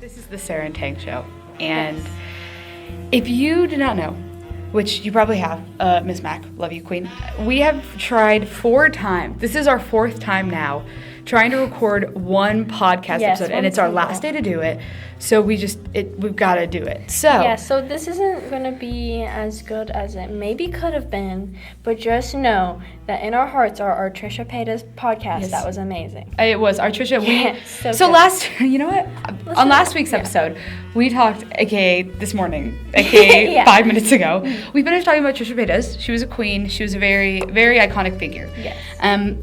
This is the Sarah and Tang Show, and if you did not know, which you probably have, Ms. Mac, love you, Queen, we have tried 4 times. This is our 4th time now trying to record one podcast episode, and it's our last day to do it. So we've got to do it. So this isn't going to be as good as it maybe could have been, but just know that in our hearts are our Trisha Paytas podcast. Yes. That was amazing. It was our Trisha. So last, you know what? On last week's episode, we talked, aka this morning, aka 5 minutes ago, we finished talking about Trisha Paytas. She was a queen. She was a very, very iconic figure. Yes.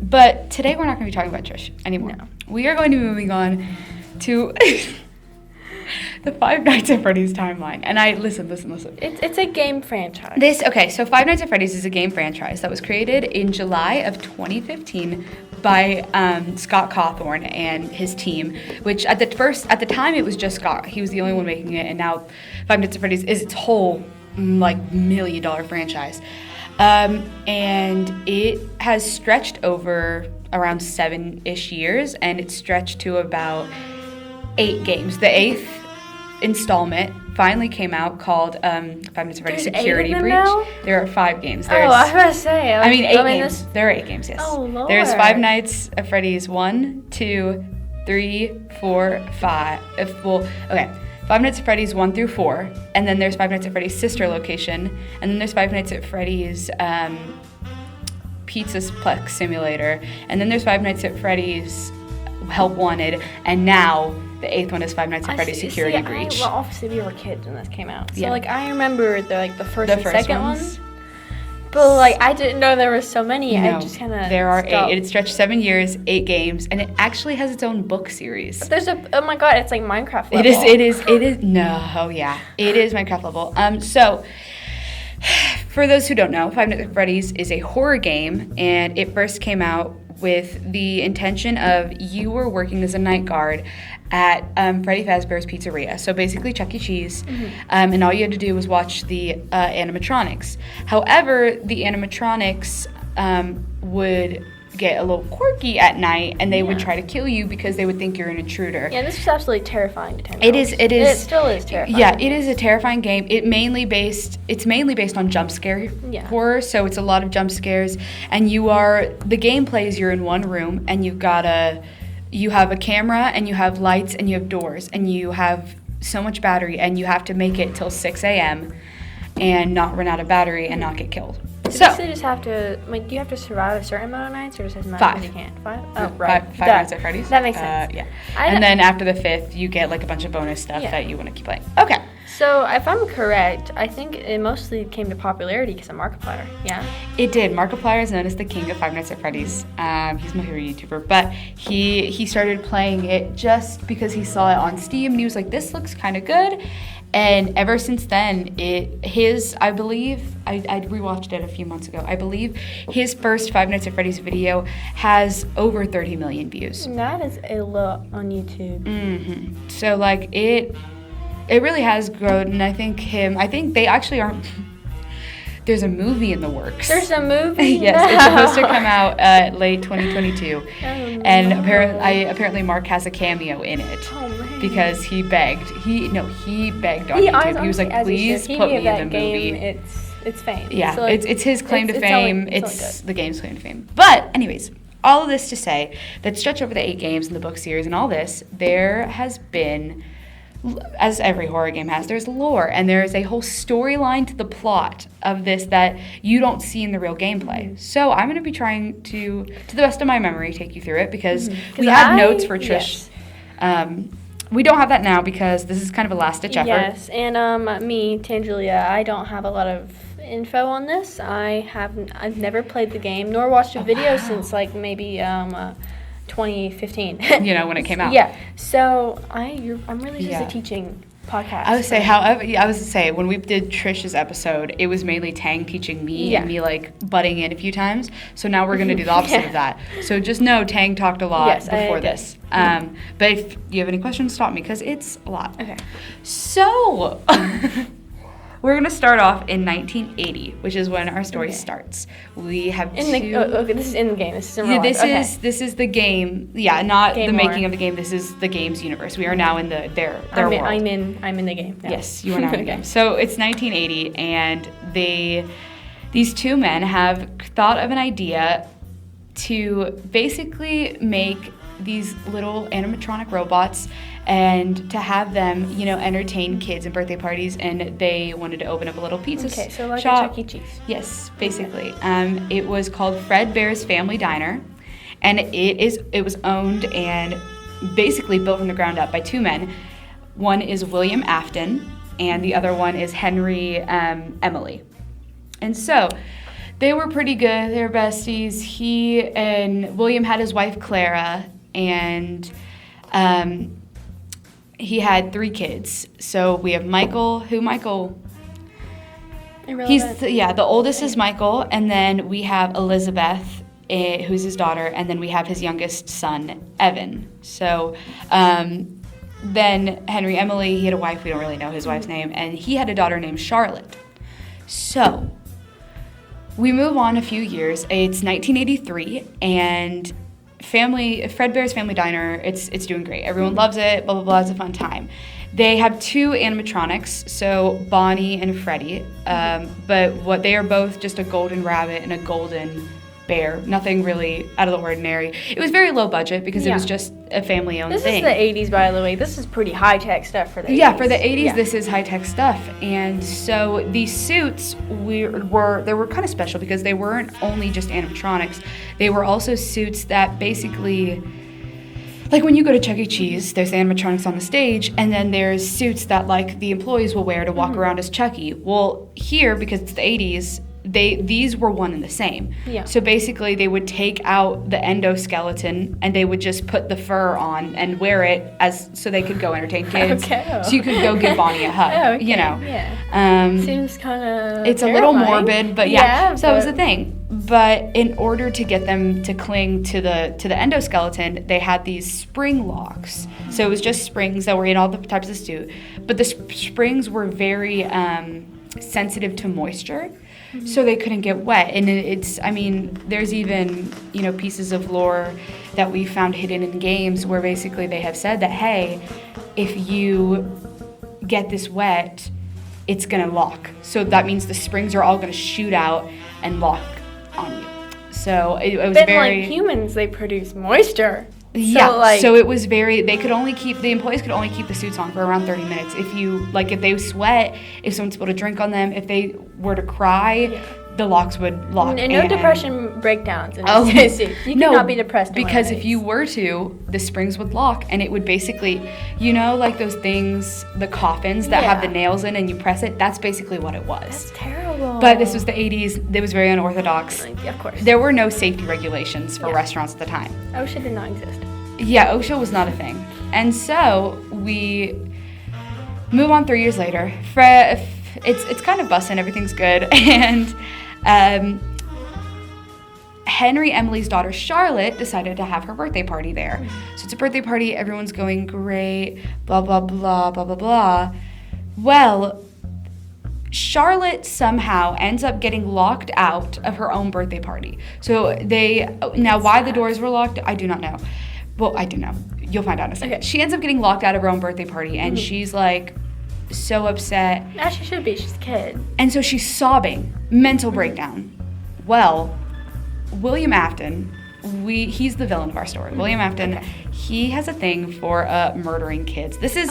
But today we're not going to be talking about Trish anymore. No. We are going to be moving on to the Five Nights at Freddy's timeline. And listen. It's a game franchise. So Five Nights at Freddy's is a game franchise that was created in July of 2015 by Scott Cawthorn and his team, which at the time it was just Scott. He was the only one making it, and now Five Nights at Freddy's is its whole $1 million franchise. And it has stretched over around 7-ish years, and it's stretched to about 8 games. The 8th installment finally came out called Five Nights at Freddy's Security Breach. Now? There are 5 games. I was going to say. 8 games. There are 8 games, yes. Oh, Lord. There's Five Nights at Freddy's 1, 2, 3, 4, 5. Five Nights at Freddy's 1 through 4, and then there's Five Nights at Freddy's sister location, and then there's Five Nights at Freddy's Pizzaplex Simulator, and then there's Five Nights at Freddy's Help Wanted, and now the 8th one is Five Nights at Freddy's Security Breach. Well, obviously we were kids when this came out, so yeah. I remember the first and second ones. But I didn't know there were so many. No, I just kind of there are 8. It stretched 7 years, 8 games, and it actually has its own book series. But oh my god, it's like Minecraft level. It is. No, oh yeah, it is Minecraft level. So for those who don't know, Five Nights at Freddy's is a horror game, and it first came out with the intention of you were working as a night guard at Freddy Fazbear's Pizzeria. So basically Chuck E. Cheese. And all you had to do was watch the animatronics. However, the animatronics would get a little quirky at night, and they would try to kill you because they would think you're an intruder. Yeah, this is absolutely terrifying to 10 It is. It still is terrifying. Yeah, it is a terrifying game. It's mainly based on jump scare horror, so it's a lot of jump scares, and the game plays you're in one room, and you have a camera, and you have lights, and you have doors, and you have so much battery, and you have to make it till 6 a.m. and not run out of battery and not get killed. So you just have to, do you have to survive a certain amount of nights, or just as much as you can? 5? Oh, right. Five Nights at Freddy's. That makes sense. Yeah. And then after the 5th, you get a bunch of bonus stuff that you want to keep playing. Okay. So if I'm correct, I think it mostly came to popularity because of Markiplier. Yeah. It did. Markiplier is known as the king of Five Nights at Freddy's. He's my favorite YouTuber, but he started playing it just because he saw it on Steam, and he was like, "This looks kind of good." And ever since then, I believe, I rewatched it a few months ago. I believe his first Five Nights at Freddy's video has over 30 million views. That is a lot on YouTube. Mm-hmm. So it really has grown, and I think they actually aren't. There's a movie in the works. There's a movie? Yes, it's supposed to come out late 2022. And apparently Mark has a cameo in it. Oh, man. Because he begged. He begged on YouTube. He was like, please put me in the movie. It's fame. Yeah, so it's his claim to fame. It's the game's claim to fame. But anyways, all of this to say that stretch over the 8 games in the book series and all this, there has been, as every horror game has, there's lore, and there's a whole storyline to the plot of this that you don't see in the real gameplay. So I'm going to be trying to the best of my memory, take you through it, because we had notes for Trish. Yes. We don't have that now because this is kind of a last-ditch effort. Yes, and me, Tangelia, I don't have a lot of info on this. I've never played the game, nor watched a video since maybe 2015. When it came out. Yeah. So I'm really just a teaching podcast. I would say when we did Trish's episode, it was mainly Tang teaching me and me butting in a few times. So now we're going to do the opposite of that. So just know Tang talked a lot before this. But if you have any questions, stop me because it's a lot. Okay. So we're going to start off in 1980, which is when our story Okay. starts. We have This is in the game. This is in real Yeah, life. this is the game. Yeah, not Game the making lore. of the game. This is the game's universe. We are now in their I'm world. in the game. Now. Yes, you are now in the Okay. game. So it's 1980, and these two men have thought of an idea to basically make these little animatronic robots and to have them, entertain kids and birthday parties. And they wanted to open up a little pizza Okay, so like shop. a Chuck E. Cheese. Yes, basically. It was called Fredbear's Family Diner, and it was owned and basically built from the ground up by two men. One is William Afton, and the other one is Henry Emily. And so they were pretty good. They were besties. He and William had his wife Clara, and he had 3 kids. So we have Michael. Irrelevant. The oldest is Michael, and then we have Elizabeth, who's his daughter, and then we have his youngest son, Evan. So then Henry Emily, he had a wife, we don't really know his wife's name, and he had a daughter named Charlotte. So we move on a few years. It's 1983, and Fredbear's Family Diner, it's doing great. Everyone loves it, blah, blah, blah, it's a fun time. They have 2 animatronics, so Bonnie and Freddie, but what they are both just a golden rabbit and a golden bear, nothing really out of the ordinary. It was very low budget because it was just a family-owned This thing. is the 80s, by the way. This is pretty high-tech stuff for the 80s. Yeah, for the 80s, Yeah. this is high-tech stuff. And so these suits were kind of special because they weren't only just animatronics. They were also suits that basically, like when you go to Chuck E. Cheese, there's animatronics on the stage, and then there's suits that like the employees will wear to walk around as Chucky. Well, here, because it's the 80s, these were one and the same. Yeah. So basically, they would take out the endoskeleton and they would just put the fur on and wear it so they could go entertain kids. Okay. So you could go give Bonnie a hug. Oh, okay. Yeah. Seems kind of It's a little morbid, but yeah. So that was the thing. But in order to get them to cling to the endoskeleton, they had these spring locks. So it was just springs that were in all the types of suit, but the springs were very sensitive to moisture. So they couldn't get wet. And there's even, pieces of lore that we found hidden in games where basically they have said that, hey, if you get this wet, it's going to lock. So that means the springs are all going to shoot out and lock on you. So it was But very... like humans, they produce moisture. Yeah, so it was very, the employees could only keep the suits on for around 30 minutes. If they sweat, if someone's able to drink on them, if they were to cry, the locks would lock. No depression breakdowns in Oh, these suits. You cannot be depressed in one because of if these. you were to, the springs would lock, and it would basically, like those things, the coffins that have the nails in and you press it, that's basically what it was. That's terrible. But this was the 80s, it was very unorthodox. Of course. There were no safety regulations for restaurants at the time. OSHA did not exist. Yeah, OSHA was not a thing. And so we move on 3 years later. It's kind of bussin', everything's good. And Henry Emily's daughter Charlotte decided to have her birthday party there. So it's a birthday party, everyone's going great, blah, blah, blah, blah, blah, blah. Well, Charlotte somehow ends up getting locked out of her own birthday party. So why the doors were locked, I do not know. Well, I do know. You'll find out in a second. Okay. She ends up getting locked out of her own birthday party, and she's like so upset. As she should be. She's a kid. And so she's sobbing, mental breakdown. Well, William Afton, he's the villain of our story. William Afton, he has a thing for murdering kids. This is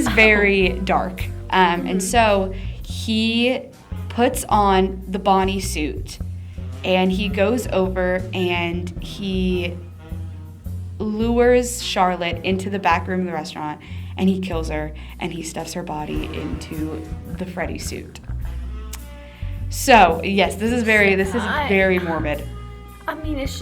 very dark. And so he puts on the Bonnie suit, and he goes over and he lures Charlotte into the back room of the restaurant, and he kills her, and he stuffs her body into the Freddy suit. So yes, this is very morbid. I mean, it's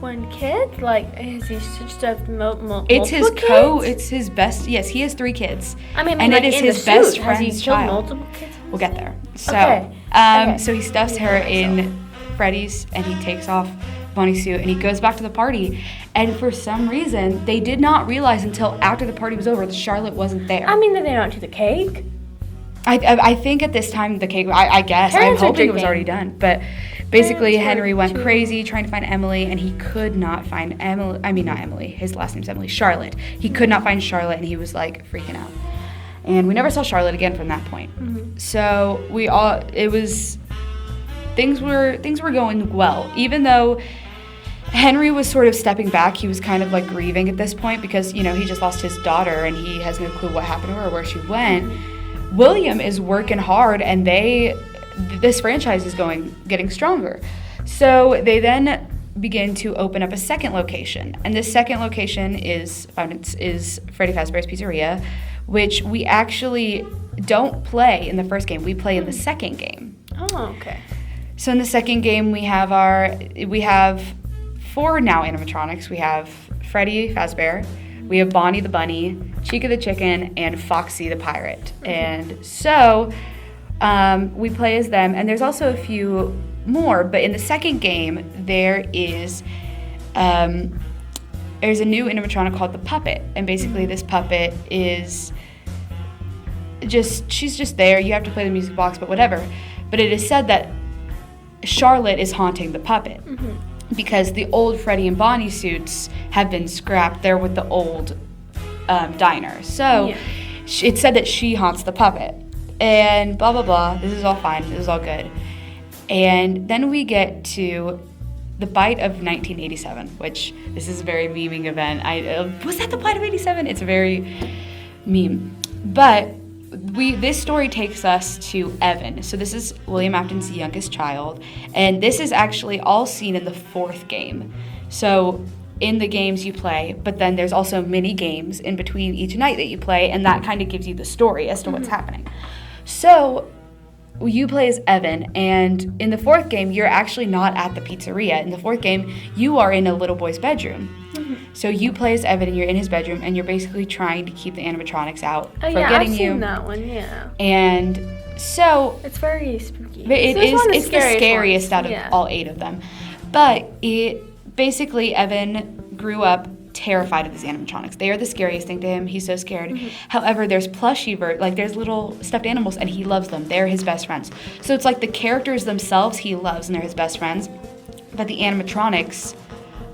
one kid. Like, is he stuffed multiple It's his kids? It's his best. Yes, he has 3 kids. I mean, and like, it is in his the best suit, has he friend's killed child. multiple kids? We'll get there. So, Okay. so he stuffs her in Freddy's, and he takes off Bonnie's suit, and he goes back to the party. And for some reason, they did not realize until after the party was over that Charlotte wasn't there. I mean, they don't do the cake. I think at this time the cake, I guess, I'm Parents are hoping it was drinking. already done. But basically, Parents were Henry went too- crazy trying to find Emily, and he could not find Emily. I mean, not Emily. His last name's Emily. Charlotte. He could not find Charlotte, and he was like freaking out. And we never saw Charlotte again from that point. So things were going well, even though Henry was sort of stepping back. He was kind of like grieving at this point because, he just lost his daughter and he has no clue what happened to her or where she went. William is working hard, and this franchise is getting stronger. So they then begin to open up a second location, and this second location is Freddy Fazbear's Pizzeria, which we actually don't play in the first game. We play in the second game. Oh, okay. So in the second game, we have 4 now animatronics. We have Freddy Fazbear, we have Bonnie the Bunny, Chica the Chicken, and Foxy the Pirate. And so we play as them, and there's also a few more. But in the second game, there's a new animatronic called the Puppet, and basically this puppet is she's just there. You have to play the music box, but whatever. But it is said that Charlotte is haunting the puppet because the old Freddy and Bonnie suits have been scrapped. They're with the old diner. So it's said that she haunts the puppet. And blah, blah, blah. This is all fine. This is all good. And then we get to the Bite of 1987, which this is a very meming event. Was that the Bite of 87? It's a very meme. But this story takes us to Evan. So this is William Afton's youngest child, and this is actually all seen in the 4th game. So in the games you play, but then there's also mini games in between each night that you play, and that kind of gives you the story as to what's happening. So you play as Evan, and in the 4th game, you're actually not at the pizzeria. In the 4th game, you are in a little boy's bedroom. So you play as Evan, and you're in his bedroom, and you're basically trying to keep the animatronics out from getting you. I've seen that one, yeah. And so it's very spooky. It's the scariest out of all 8 of them. But Evan grew up terrified of these animatronics. They are the scariest thing to him. He's so scared. However, there's there's little stuffed animals, and he loves them. They're his best friends. So it's like the characters themselves he loves, and they're his best friends. But the animatronics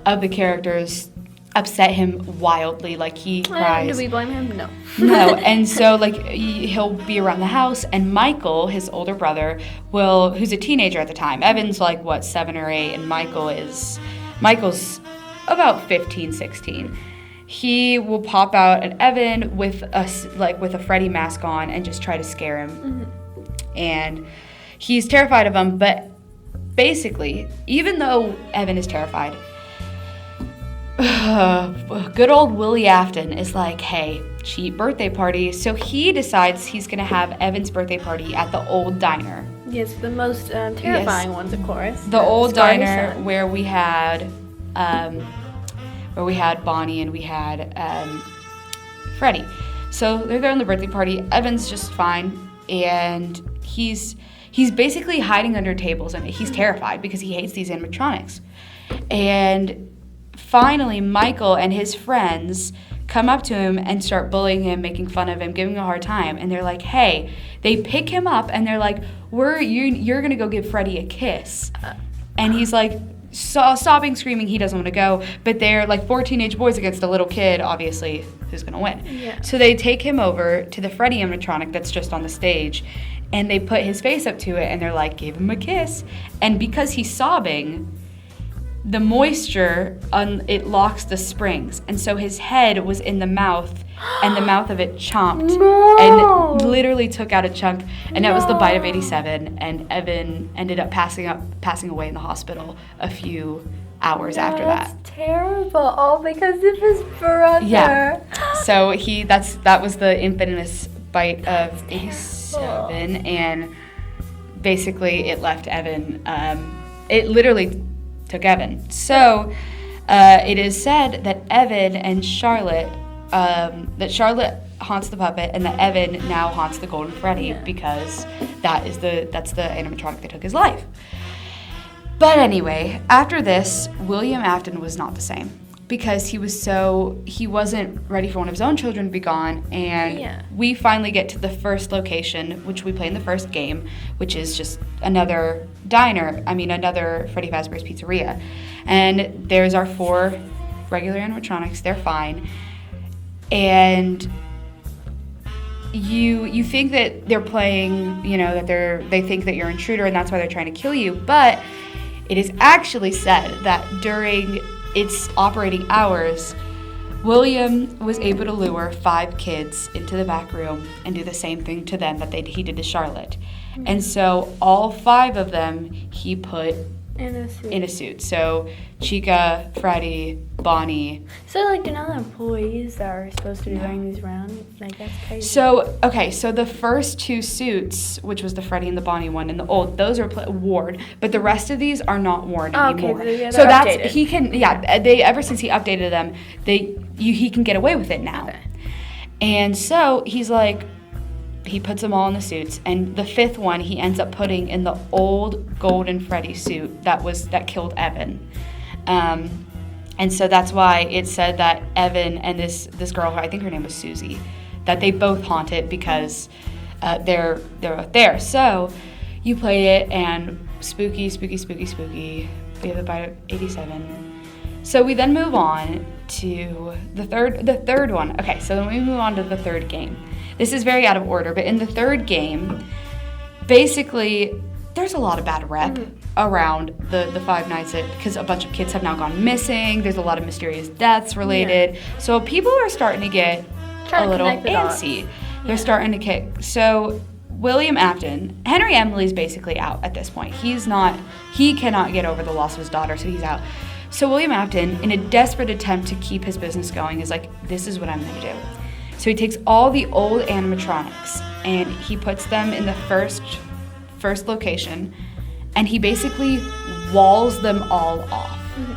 of the characters upset him wildly. Like, he cries. Do we blame him? No. No. And so he'll be around the house, and Michael, his older brother, who's a teenager at the time. Evan's 7 or 8, and Michael's about 15, 16. He will pop out at Evan with a Freddy mask on and just try to scare him. And he's terrified of him, but basically, even though Evan is terrified, good old Willie Afton is like, hey, cheap birthday party. So he decides he's going to have Evan's birthday party at the old diner. Yes, the most terrifying ones, of course. The old diner where we had Bonnie and we had Freddy. So they're there on the birthday party. Evan's just fine, and he's basically hiding under tables, and he's terrified because he hates these animatronics. And finally, Michael and his friends come up to him and start bullying him, making fun of him, giving him a hard time. And they're like, hey, they pick him up and they're like, you're going to go give Freddy a kiss. And he's like, sobbing, screaming, he doesn't want to go. But they're like 4 teenage boys against a little kid, obviously, who's going to win. Yeah. So they take him over to the Freddy animatronic that's just on the stage. And they put his face up to it and they're like, give him a kiss. And because he's sobbing, the moisture, it locks the springs. And so his head was in the mouth, and the mouth of it chomped and literally took out a chunk. And that was the Bite of 87. And Evan ended up passing away in the hospital a few hours after that. That's terrible, all because of his brother. Yeah. So that was the infamous Bite of 87. And basically it left Evan, it literally took Evan. So it is said that Evan and Charlotte, that Charlotte haunts the puppet and that Evan now haunts the Golden Freddy because that's the animatronic that took his life. But anyway, after this, William Afton was not the same. because he wasn't ready for one of his own children to be gone. And we finally get to the first location, which we play in the first game, which is just another another Freddy Fazbear's Pizzeria. And there's our 4 regular animatronics. They're fine. And you think that they're playing, that they think that you're an intruder and that's why they're trying to kill you. But it is actually said that during its operating hours, William was able to lure 5 kids into the back room and do the same thing to them that he did to Charlotte. Mm-hmm. And so all 5 of them he put in a suit. So Chica, Freddy, Bonnie. So they're not employees that are supposed to be wearing these around? That's crazy. So the first 2 suits, which was the Freddy and the Bonnie one and the old, those are worn, but the rest of these are not worn anymore. Okay, so that's updated. He can ever since he updated them, he can get away with it now. Okay. And so he's like, he puts them all in the suits, and the 5th one he ends up putting in the old golden Freddy suit that killed Evan. And so that's why it said that Evan and this girl, I think her name was Susie, that they both haunt it because they're both there. So you play it, and spooky. We have about 87. So we then move on to the third one. Okay, so then we move on to the 3rd game. This is very out of order, but in the 3rd game, basically, there's a lot of bad rep around the Five Nights because a bunch of kids have now gone missing. There's a lot of mysterious deaths related. Yeah. So people are starting to get a little antsy. They're starting to kick. So William Afton, Henry Emily's basically out at this point. He cannot get over the loss of his daughter, so he's out. So William Afton, in a desperate attempt to keep his business going, is like, this is what I'm going to do. So he takes all the old animatronics and he puts them in the first location, and he basically walls them all off. Mm-hmm.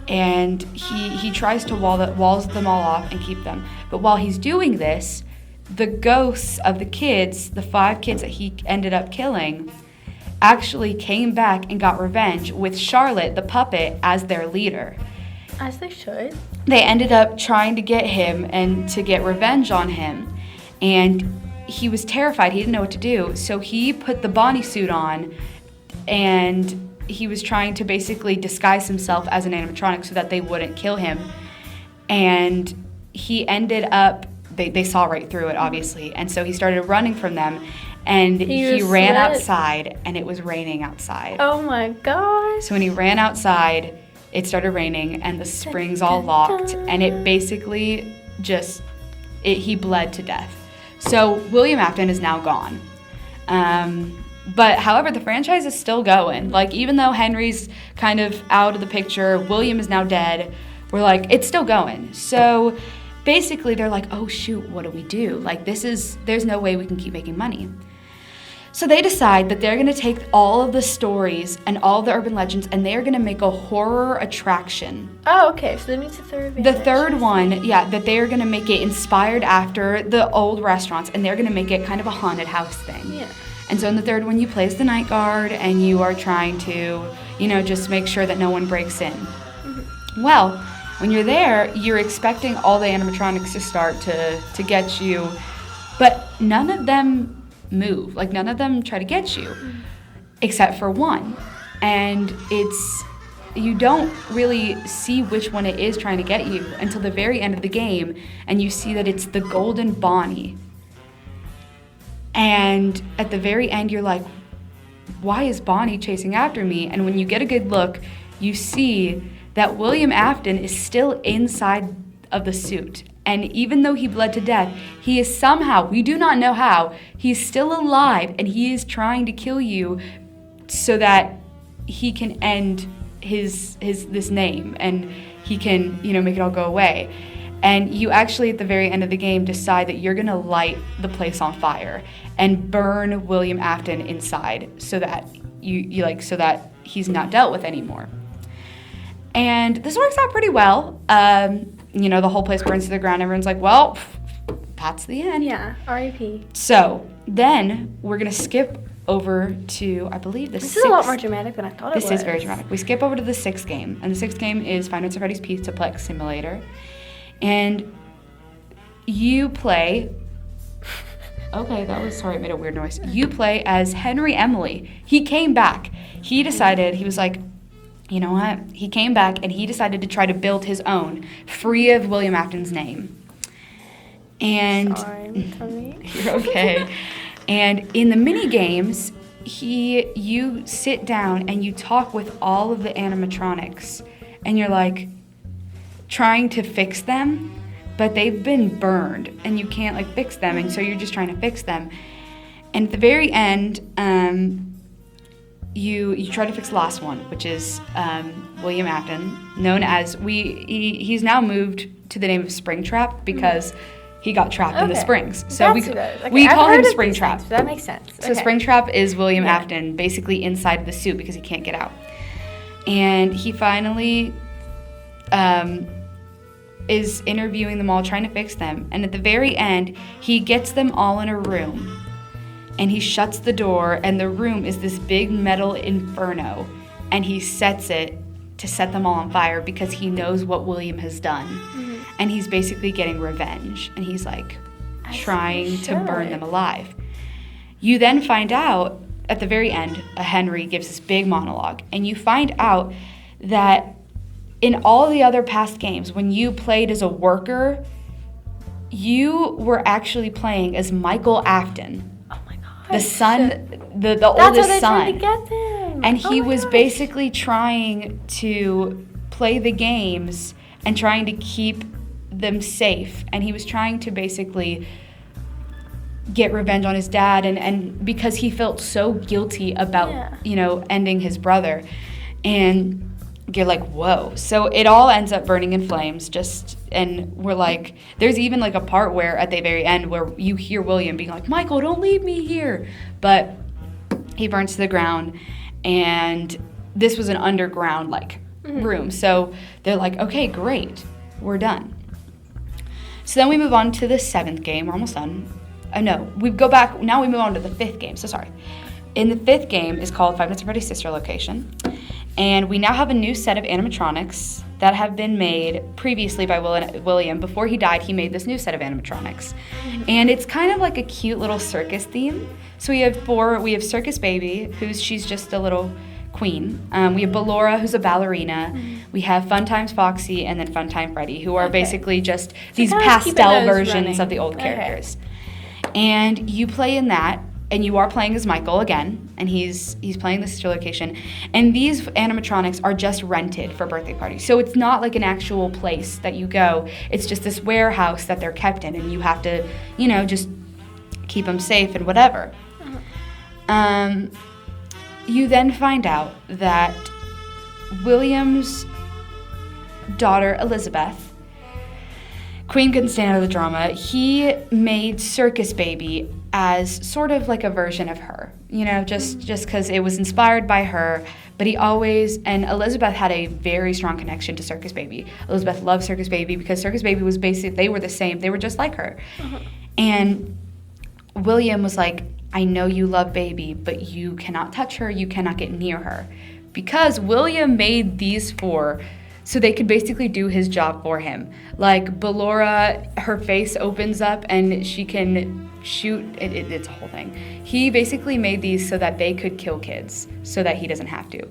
And he tries to walls them all off and keep them. But while he's doing this, the ghosts of the kids, the 5 kids that he ended up killing, actually came back and got revenge with Charlotte, the puppet, as their leader. As they should. They ended up trying to get him and to get revenge on him. And he was terrified. He didn't know what to do. So he put the Bonnie suit on, and he was trying to basically disguise himself as an animatronic so that they wouldn't kill him. And he ended up, they saw right through it, obviously. And so he started running from them. And he ran outside, and it was raining outside. Oh my gosh. So when he ran outside, it started raining, and the springs all locked, and it basically he bled to death. So William Afton is now gone. But however, the franchise is still going. Even though Henry's kind of out of the picture, William is now dead, we're like, it's still going. So basically they're like, oh shoot, what do we do? There's no way we can keep making money. So they decide that they're going to take all of the stories and all of the urban legends, and they're going to make a horror attraction. Oh, okay. So that means the third one. The third one, that they're going to make it inspired after the old restaurants, and they're going to make it kind of a haunted house thing. Yeah. And so in the third one, you play as the night guard, and you are trying to, just make sure that no one breaks in. Mm-hmm. Well, when you're there, you're expecting all the animatronics to start to get you, but none of them move. None of them try to get you, except for one. And you don't really see which one it is trying to get you until the very end of the game, and you see that it's the golden Bonnie. And at the very end, you're like, why is Bonnie chasing after me? And when you get a good look, you see that William Afton is still inside of the suit. And even though he bled to death, he is somehow, we do not know how, he's still alive, and he is trying to kill you so that he can end this name, and he can, make it all go away. And you actually, at the very end of the game, decide that you're gonna light the place on fire and burn William Afton inside so that so that he's not dealt with anymore. And this works out pretty well. The whole place burns to the ground. Everyone's like, well, that's the end. Yeah, R.I.P. So then we're going to skip over to, I believe, This is a lot more dramatic than I thought it was. This is very dramatic. We skip over to the 6th game, and the 6th game is Five Nights at Freddy's Pizzaplex Simulator. And you play... Okay, sorry, it made a weird noise. You play as Henry Emily. He came back. He decided, he was like, you know what? He came back and he decided to try to build his own, free of William Afton's name. And Sorry, Tony. You're okay. And in the mini games, you sit down and you talk with all of the animatronics, and you're like trying to fix them, but they've been burned and you can't like fix them, and so you're just trying to fix them. And at the very end, you try to fix the last one, which is William Afton, known as he's now moved to the name of Springtrap because he got trapped in the springs. So we call him Springtrap. So that makes sense. So Springtrap is William Afton basically inside the suit because he can't get out. And he finally is interviewing them all, trying to fix them. And at the very end, he gets them all in a room. And he shuts the door, and the room is this big metal inferno. And he sets it to set them all on fire because he knows what William has done. Mm-hmm. And he's basically getting revenge. And he's like trying to burn them alive. You then find out at the very end, Henry gives this big monologue. And you find out that in all the other past games, when you played as a worker, you were actually playing as Michael Afton. The son, the oldest son. That's how they tried to get them. And he was basically trying to play the games and trying to keep them safe. And he was trying to basically get revenge on his dad, and because he felt so guilty about, ending his brother. And you're like, whoa. So it all ends up burning in flames, and we're like, there's even like a part where at the very end where you hear William being like, Michael, don't leave me here. But he burns to the ground, and this was an underground room. So they're like, okay, great, we're done. So then we move on to the 7th game. We're almost done. We go back. Now we move on to the 5th game. So sorry. In the 5th game is called Five Nights at Freddy's Sister Location. And we now have a new set of animatronics that have been made previously by William. Before he died, he made this new set of animatronics. And it's kind of like a cute little circus theme. So we have Circus Baby, she's just a little queen. We have Ballora, who's a ballerina. We have Funtime Foxy, and then Funtime Freddy, who are basically just these pastel versions of the old characters. And you play in that. And you are playing as Michael again, and he's playing the sister location. And these animatronics are just rented for birthday parties. So it's not like an actual place that you go. It's just this warehouse that they're kept in, and you have to, just keep them safe and whatever. You then find out that William's daughter, Elizabeth, Queen couldn't stand out of the drama. He made Circus Baby as sort of like a version of her, just because it was inspired by her. But and Elizabeth had a very strong connection to Circus Baby. Elizabeth loved Circus Baby because Circus Baby was they were the same. They were just like her. And William was like, I know you love Baby, but you cannot touch her. You cannot get near her. Because William made these 4 so they could basically do his job for him. Like Ballora, her face opens up and she can shoot. It's a whole thing. He basically made these so that they could kill kids so that he doesn't have to.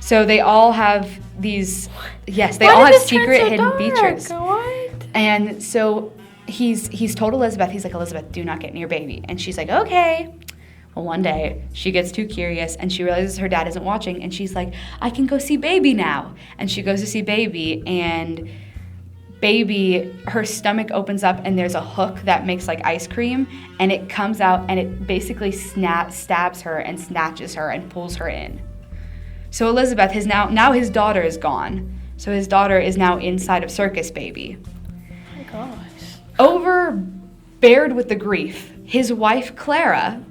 So they all have these, they all have secret hidden features. What? And so he's told Elizabeth, he's like, Elizabeth, do not get near Baby. And she's like, okay. Well, one day she gets too curious and she realizes her dad isn't watching, and she's like, I can go see Baby now. And she goes to see Baby, and Baby, her stomach opens up and there's a hook that makes like ice cream, and it comes out and it basically stabs her and snatches her and pulls her in. So Elizabeth now his daughter is gone. So his daughter is now inside of Circus Baby. Oh my gosh. Overbeared with the grief, his wife Clara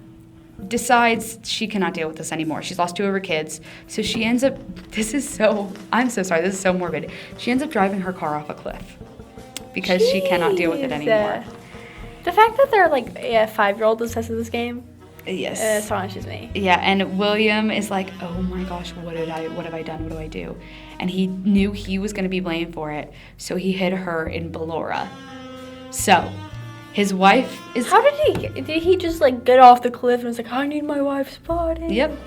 decides she cannot deal with this anymore. She's lost 2 of her kids. So she ends up, I'm so sorry, this is so morbid. She ends up driving her car off a cliff because she cannot deal with it anymore. The fact that they're like a 5-year-old obsessed with this game Yes. astonishes me. Yeah, and William is like, oh my gosh, what have I done? What do I do? And he knew he was going to be blamed for it, so he hid her in Ballora. So, his wife is... How did he just like get off the cliff and was like, I need my wife's body? Yep.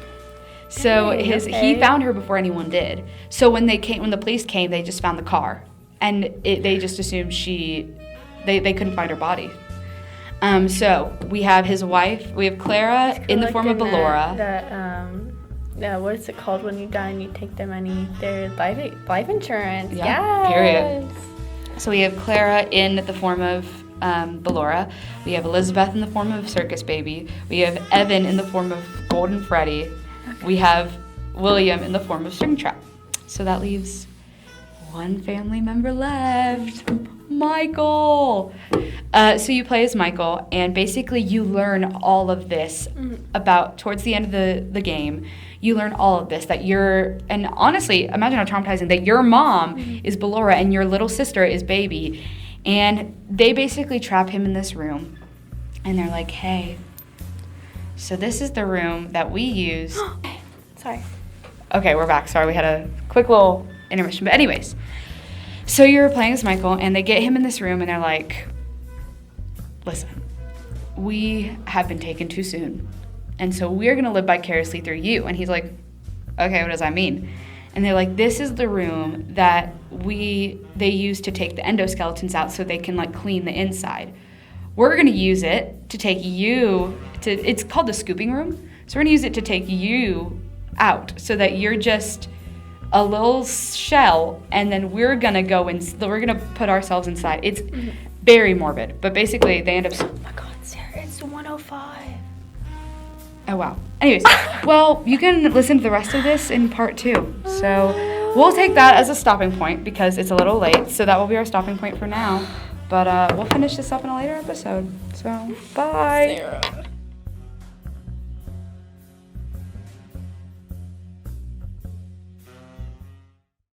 So Dang, he okay. found her before anyone did. So when the police came, they just found the car, and they just assumed they couldn't find her body. So we have his wife. We have Clara in the form of Ballora. What is it called when you die and you take their money? Their life insurance. Yeah, Yes. period. So we have Clara in the form of Ballora. We have Elizabeth in the form of Circus Baby. We have Evan in the form of Golden Freddy. Okay. We have William in the form of Stringtrap. So that leaves one family member left. Michael. So you play as Michael, and basically you learn all of this about towards the end of the game. You learn all of this, and honestly, imagine how traumatizing that your mom is Ballora and your little sister is Baby, and they basically trap him in this room, and they're like, hey, so this is the room that we use. Sorry. Okay, we're back. Sorry, we had a quick little intermission, but anyways. So you're playing as Michael, and they get him in this room, and they're like, listen, we have been taken too soon, and so we're going to live vicariously through you. And he's like, okay, what does that mean? And they're like, this is the room that they use to take the endoskeletons out so they can, like, clean the inside. We're going to use it to take you to, it's called the scooping room, so we're going to use it to take you out so that you're just a little shell, and then we're gonna put ourselves inside. It's very morbid, but basically they end up. Oh my God, Sarah, it's 105. Oh wow. Anyways, well, you can listen to the rest of this in part 2. So we'll take that as a stopping point because it's a little late. So that will be our stopping point for now. But we'll finish this up in a later episode. So bye. Sarah.